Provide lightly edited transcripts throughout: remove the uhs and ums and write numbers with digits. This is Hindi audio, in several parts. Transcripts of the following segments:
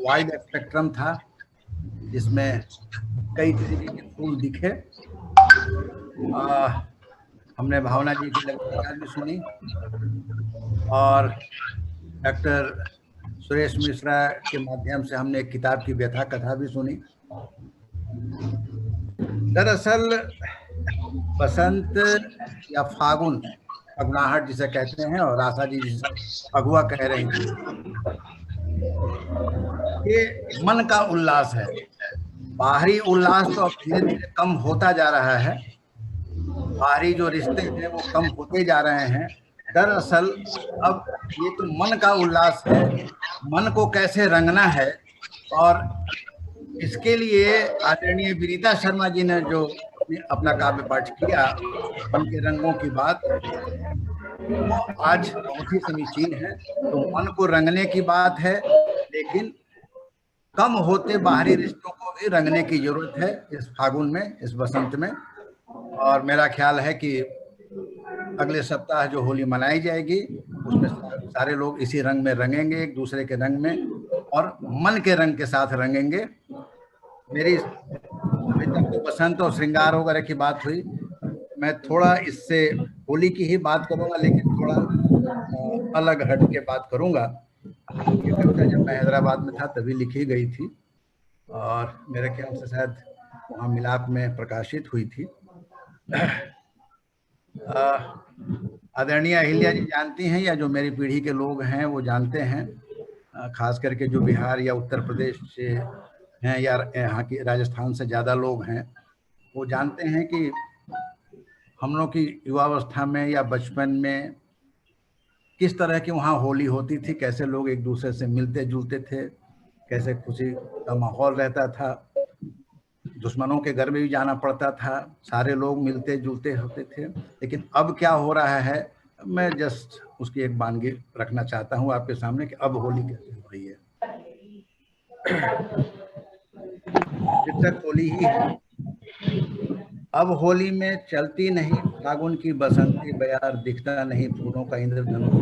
वाइड स्पेक्ट्रम था जिसमें कई तरीके के फूल दिखे। हमने भावना जी की लघुकथा भी सुनी और डॉक्टर सुरेश मिश्रा के माध्यम से हमने एक किताब की व्यथा कथा भी सुनी। दरअसल बसंत या फागुन, फगुनाहट जिसे कहते हैं, और आशा जी जिसे फगुआ कह रही थी, ये मन का उल्लास है। बाहरी उल्लास तो अब धीरे धीरे कम होता जा रहा है, बाहरी जो रिश्ते हैं वो कम होते जा रहे हैं। दरअसल अब ये तो मन का उल्लास है, मन को कैसे रंगना है, और इसके लिए आदरणीय विनीता शर्मा जी ने जो अपना काव्य पाठ किया, मन के रंगों की बात, वो आज बहुत ही समीचीन है। तो मन को रंगने की बात है, लेकिन कम होते बाहरी रिश्तों को भी रंगने की जरूरत है इस फागुन में, इस बसंत में। और मेरा ख्याल है कि अगले सप्ताह जो होली मनाई जाएगी उसमें सारे लोग इसी रंग में रंगेंगे, एक दूसरे के रंग में, और मन के रंग के साथ रंगेंगे। मेरी अभी तक तो बसंत और श्रृंगार वगैरह की बात हुई, मैं थोड़ा इससे होली की ही बात करूंगा, लेकिन थोड़ा अलग हट के बात करूंगा। ये कविता जब मैं हैदराबाद में था तभी लिखी गई थी और मेरे ख्याल से शायद वहाँ मिलाप में प्रकाशित हुई थी। आदरणीय अहिल्या जी जानती हैं, या जो मेरी पीढ़ी के लोग हैं वो जानते हैं, खास करके जो बिहार या उत्तर प्रदेश से हैं या यहाँ की राजस्थान से ज़्यादा लोग हैं, वो जानते हैं कि हम लोग की युवावस्था में या बचपन में किस तरह की वहाँ होली होती थी, कैसे लोग एक दूसरे से मिलते जुलते थे, कैसे खुशी का माहौल रहता था, दुश्मनों के घर में भी जाना पड़ता था, सारे लोग मिलते जुलते होते थे। लेकिन अब क्या हो रहा है, मैं जस्ट उसकी एक वानगी रखना चाहता हूँ आपके सामने कि अब होली कैसे हो रही है। शीर्षक होली ही है। अब होली में चलती नहीं फागुन की बसंती बयार, दिखता नहीं फूलों का इंद्रधनुष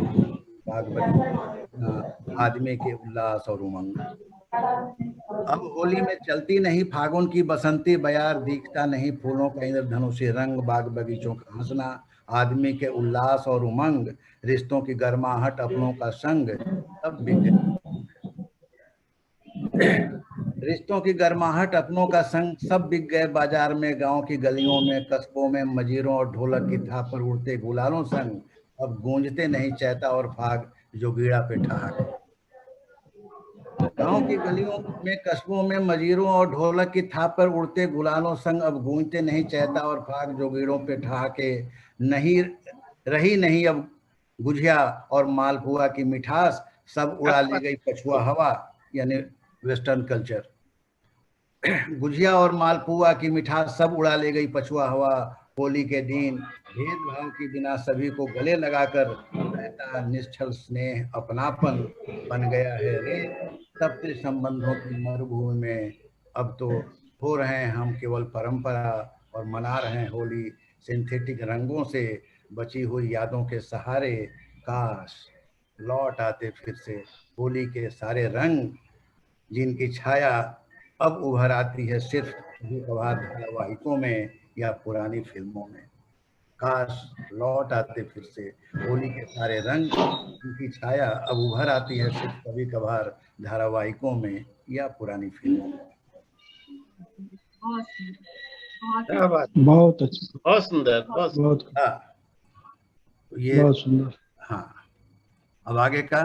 बाग बगीचा, आदमी के उल्लास और उमंग। अब होली में चलती नहीं फागुन की बसंती बयार, दिखता नहीं फूलों का इंद्रधनुषी रंग, बाग बगीचों का हंसना, आदमी के उल्लास और उमंग, रिश्तों की गर्माहट, अपनों का संग, सब बिक गए। रिश्तों की गर्माहट, अपनों का संग, सब बिक गए बाजार में, गांव की गलियों में, कस्बों में, मजीरों और ढोलक की थाप पर उड़ते गुलालों संग, अब गूंजते नहीं चैता और फाग जो बीड़ा पे ठहाके। गांव की गलियों में, कस्बों में, मजीरों और ढोलक की थाप पर उड़ते गुलालों संग, अब गूंजते नहीं चैता और फाग जो बीड़ों पे ठहाके। नहीं रही नहीं अब गुझिया और मालपुआ की मिठास, सब उड़ा ले गई पछुआ हवा, यानी वेस्टर्न कल्चर। गुझिया और मालपुआ की मिठास सब उड़ा ले गई पछुआ हवा, होली के दिन भेदभाव के बिना सभी को गले लगाकर रहता निश्चल स्नेह अपनापन बन गया है रे, सबसे संबंधों की मरुभूमि में अब तो हो रहे हैं हम केवल परंपरा, और मना रहे हैं होली सिंथेटिक रंगों से बची हुई यादों के सहारे। काश लौट आते फिर से होली के सारे रंग, जिनकी छाया अब उभर आती है सिर्फ कभी कभार धारावाहिकों में या पुरानी फिल्मों में। काश लौट आते फिर से होली के सारे रंग, जिनकी छाया अब उभर आती है सिर्फ कभी कभार धारावाहिकों में या पुरानी फिल्मों में। क्या बात, बहुत अच्छा, बहुत सुंदर, बहुत बहुत ये बहुत सुंदर। हाँ, अब आगे का